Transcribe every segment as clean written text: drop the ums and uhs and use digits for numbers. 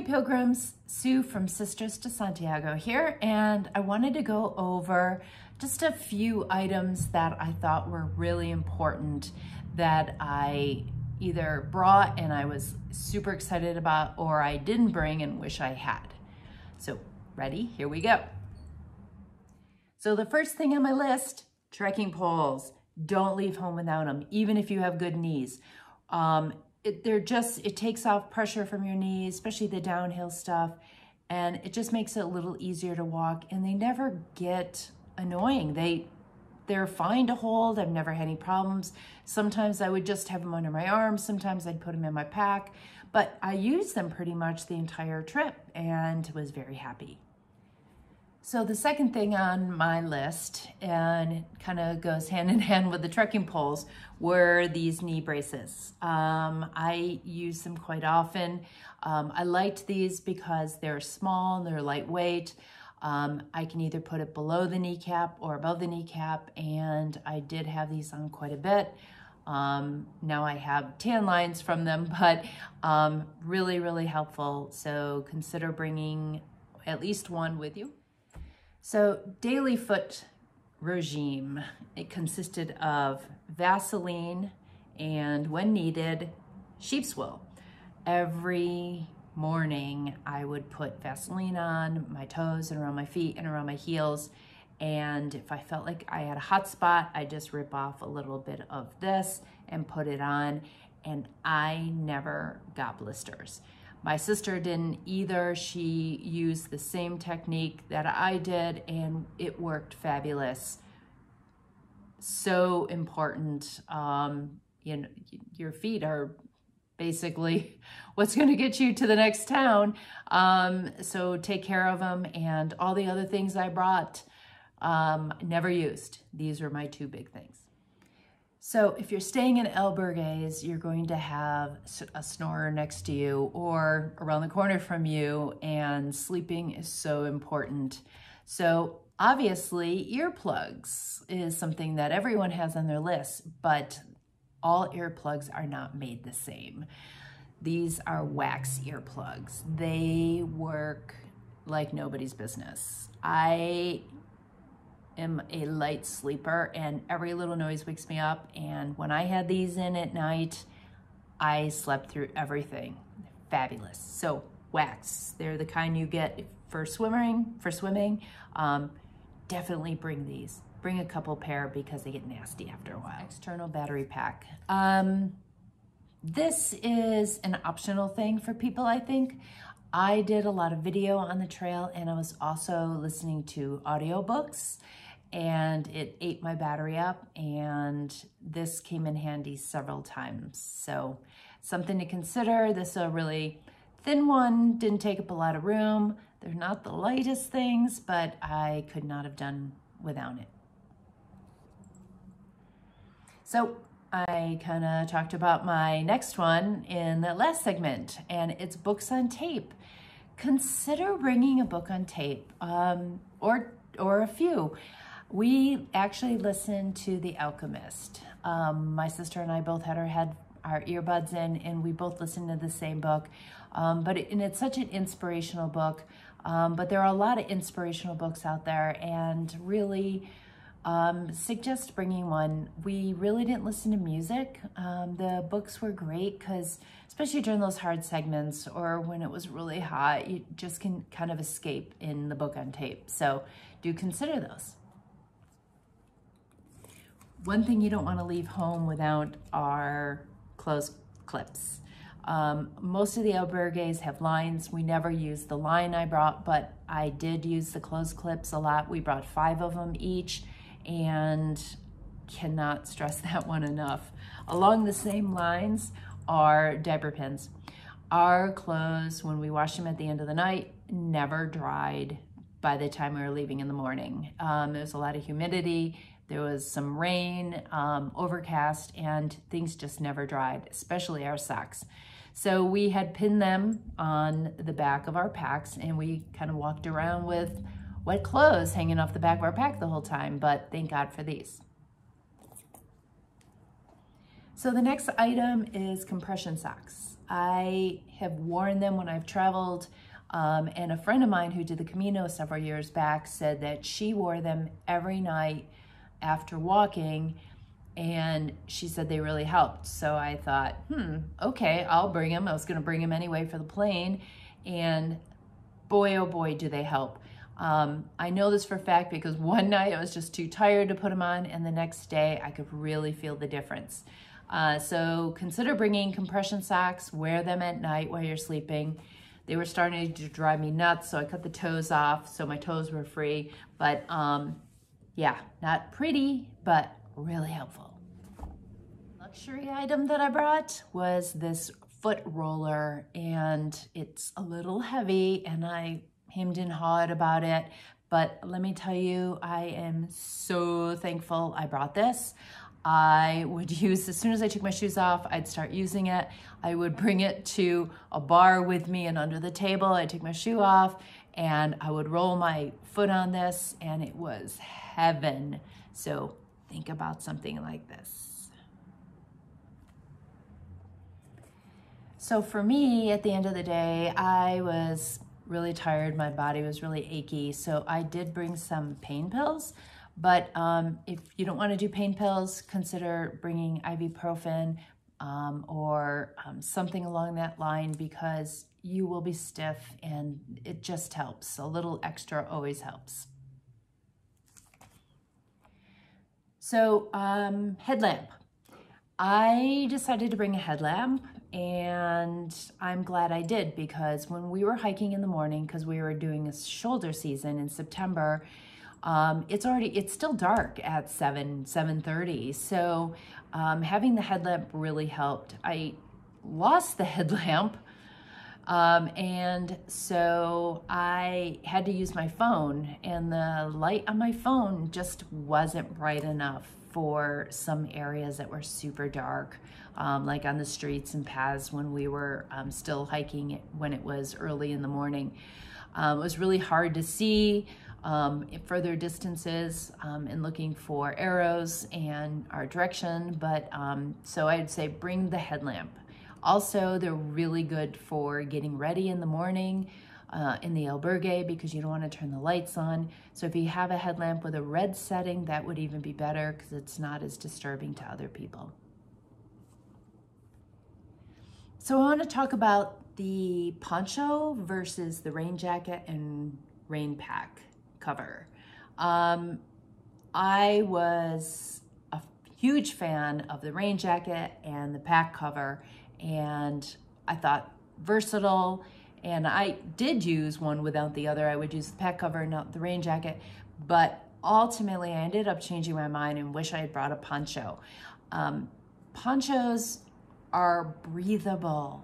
Hey Pilgrims, Sue from Sisters to Santiago here, and I wanted to go over just a few items that I thought were really important that I either brought and I was super excited about, or I didn't bring and wish I had. So ready? Here we go. So the first thing on my list, trekking poles. Don't leave home without them, even if you have good knees. It takes off pressure from your knees, especially the downhill stuff, and it just makes it a little easier to walk, and they never get annoying. They're fine to hold. I've never had any problems. Sometimes I would just have them under my arms. Sometimes I'd put them in my pack, but I used them pretty much the entire trip and was very happy. So the second thing on my list, and it kind of goes hand in hand with the trekking poles, were these knee braces. I use them quite often. I liked these because they're small and they're lightweight. I can either put it below the kneecap or above the kneecap, and I did have these on quite a bit. Now I have tan lines from them, but really, really helpful. So consider bringing at least one with you. So daily foot regime, it consisted of Vaseline and, when needed, sheep's wool. Every morning I would put Vaseline on my toes and around my feet and around my heels, and if I felt like I had a hot spot, I just rip off a little bit of this and put it on, and I never got blisters. My sister didn't either. She used the same technique that I did, and it worked fabulous. So important. You know, your feet are basically what's going to get you to the next town. So take care of them, and all the other things I brought, never used. These are my two big things. So if you're staying in albergues, you're going to have a snorer next to you or around the corner from you, and sleeping is so important. So obviously earplugs is something that everyone has on their list, but all earplugs are not made the same. These are wax earplugs. They work like nobody's business. I am a light sleeper, and every little noise wakes me up, and when I had these in at night, I slept through everything. Fabulous. So wax, they're the kind you get for swimming. Definitely bring these. Bring a couple pair because they get nasty after a while. External battery pack. This is an optional thing for people, I think. I did a lot of video on the trail, and I was also listening to audiobooks, and it ate my battery up, and this came in handy several times. So something to consider. This is a really thin one, didn't take up a lot of room. They're not the lightest things, but I could not have done without it. So I kind of talked about my next one in the last segment, and it's books on tape. Consider bringing a book on tape, or a few. We actually listened to The Alchemist. My sister and I both had our earbuds in, and we both listened to the same book. And it's such an inspirational book. But there are a lot of inspirational books out there, and really suggest bringing one. We really didn't listen to music. The books were great because, especially during those hard segments or when it was really hot, you just can kind of escape in the book on tape. So do consider those. One thing you don't want to leave home without are clothes clips. Most of the albergues have lines. We never used the line I brought, but I did use the clothes clips a lot. We brought 5 of them each, and cannot stress that one enough. Along the same lines are diaper pins. Our clothes, when we washed them at the end of the night, never dried by the time we were leaving in the morning. There was a lot of humidity. There was some rain, overcast, and things just never dried, especially our socks. So we had pinned them on the back of our packs, and we kind of walked around with wet clothes hanging off the back of our pack the whole time, but thank God for these. So the next item is compression socks. I have worn them when I've traveled, and a friend of mine who did the Camino several years back said that she wore them every night after walking, and she said they really helped. So I thought, okay, I'll bring them. I was gonna bring them anyway for the plane, and boy, oh boy, do they help. I know this for a fact because one night I was just too tired to put them on, and the next day I could really feel the difference. So consider bringing compression socks, wear them at night while you're sleeping. They were starting to drive me nuts, so I cut the toes off so my toes were free. But yeah, not pretty, but really helpful. Luxury item that I brought was this foot roller, and it's a little heavy, and I hemmed and hawed about it, but let me tell you, I am so thankful I brought this. I would use, as soon as I took my shoes off, I'd start using it. I would bring it to a bar with me, and under the table, I'd take my shoe off and I would roll my foot on this, and it was heaven. So think about something like this. So for me, at the end of the day, I was really tired. My body was really achy. So I did bring some pain pills. But if you don't want to do pain pills, consider bringing ibuprofen or something along that line, because you will be stiff and it just helps. A little extra always helps. So headlamp. I decided to bring a headlamp, and I'm glad I did, because when we were hiking in the morning, because we were doing a shoulder season in September, it's still dark at 7:30. So having the headlamp really helped. I lost the headlamp, and so I had to use my phone, and the light on my phone just wasn't bright enough for some areas that were super dark, like on the streets and paths when we were still hiking when it was early in the morning. It was really hard to see further distances and looking for arrows and our direction, but so I'd say bring the headlamp. Also, they're really good for getting ready in the morning in the albergue, because you don't want to turn the lights on. So if you have a headlamp with a red setting, that would even be better, because it's not as disturbing to other people. So I want to talk about the poncho versus the rain jacket and rain pack cover. I was a huge fan of the rain jacket and the pack cover, and I thought versatile, and I did use one without the other. I would use the pack cover, not the rain jacket, but ultimately I ended up changing my mind and wish I had brought a poncho. Ponchos are breathable.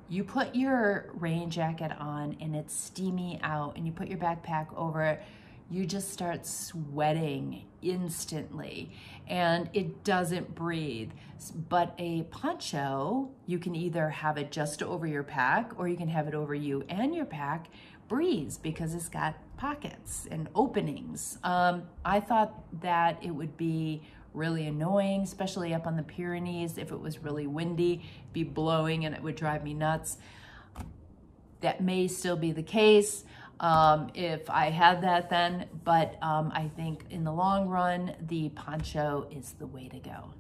You put your rain jacket on and it's steamy out, and you put your backpack over it, you just start sweating instantly, and it doesn't breathe. But a poncho, you can either have it just over your pack, or you can have it over you and your pack, breathes, because it's got pockets and openings. I thought that it would be really annoying, especially up on the Pyrenees. If it was really windy, it'd be blowing and it would drive me nuts. That may still be the case if I had that then, but I think in the long run, the poncho is the way to go.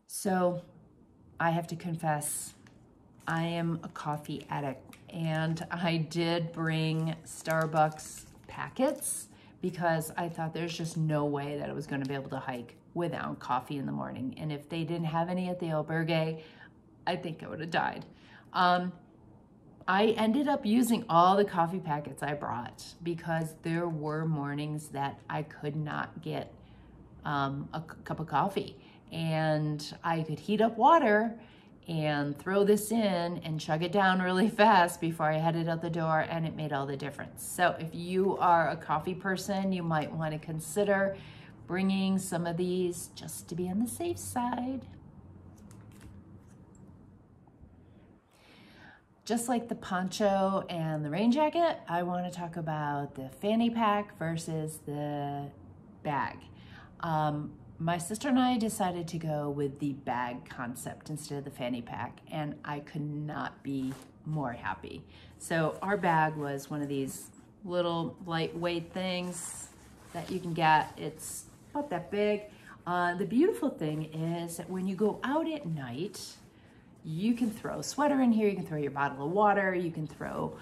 So I have to confess, I am a coffee addict, and I did bring Starbucks packets, because I thought there's just no way that I was going to be able to hike without coffee in the morning. And if they didn't have any at the albergue, I think I would have died. I ended up using all the coffee packets I brought, because there were mornings that I could not get a cup of coffee, and I could heat up water and throw this in and chug it down really fast before I headed out the door, and it made all the difference. So if you are a coffee person, you might want to consider bringing some of these just to be on the safe side. Just like the poncho and the rain jacket, I want to talk about the fanny pack versus the bag. My sister and I decided to go with the bag concept instead of the fanny pack, and I could not be more happy. So our bag was one of these little lightweight things that you can get. It's about that big. The beautiful thing is that when you go out at night, you can throw a sweater in here, you can throw your bottle of water, you can throw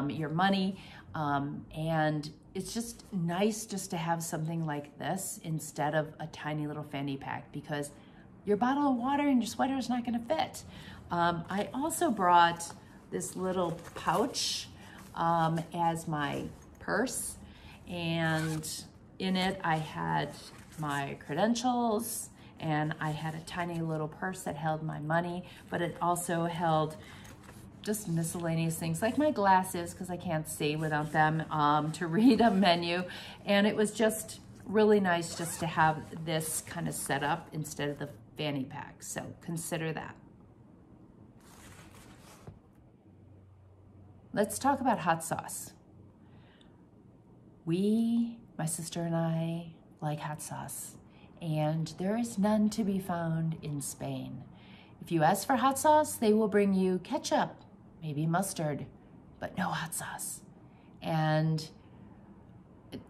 your money, and it's just nice just to have something like this instead of a tiny little fanny pack, because your bottle of water and your sweater is not gonna fit. I also brought this little pouch as my purse, and in it I had my credentials, and I had a tiny little purse that held my money, but it also held just miscellaneous things like my glasses, because I can't see without them, to read a menu. And it was just really nice just to have this kind of set up instead of the fanny pack. So consider that. Let's talk about hot sauce. My sister and I, like hot sauce, and there is none to be found in Spain. If you ask for hot sauce, they will bring you ketchup, maybe mustard, but no hot sauce. And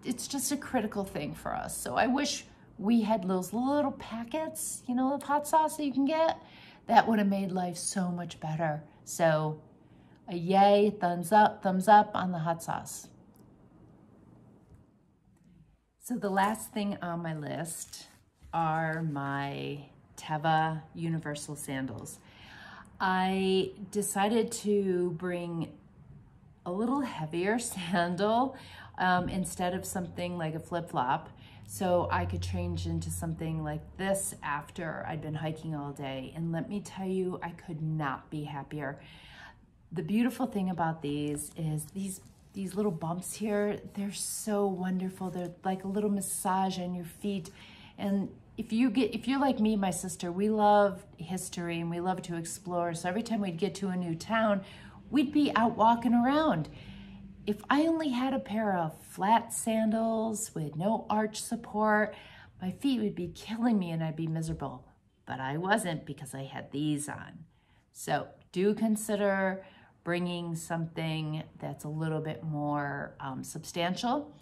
it's just a critical thing for us. So I wish we had those little packets, you know, of hot sauce that you can get. That would have made life so much better. So a yay, thumbs up on the hot sauce. So the last thing on my list are my Teva universal sandals. I decided to bring a little heavier sandal instead of something like a flip-flop, so I could change into something like this after I'd been hiking all day. And let me tell you, I could not be happier. The beautiful thing about these is these little bumps here, they're so wonderful. They're like a little massage on your feet. And if you're like me, my sister, we love history and we love to explore. So every time we'd get to a new town, we'd be out walking around. If I only had a pair of flat sandals with no arch support, my feet would be killing me and I'd be miserable. But I wasn't, because I had these on. So do consider bringing something that's a little bit more substantial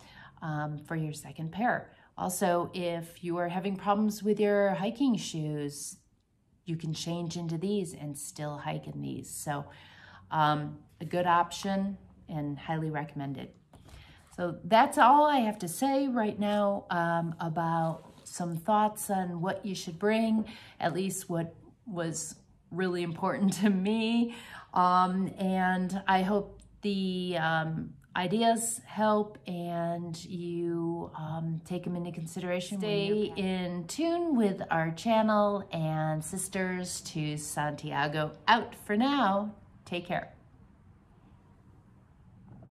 for your second pair. Also, if you are having problems with your hiking shoes, you can change into these and still hike in these. So a good option and highly recommended. So that's all I have to say right now about some thoughts on what you should bring, at least what was really important to me. And I hope the ideas help and you take them into consideration. Stay in tune with our channel, and Sisters to Santiago out for now. Take care.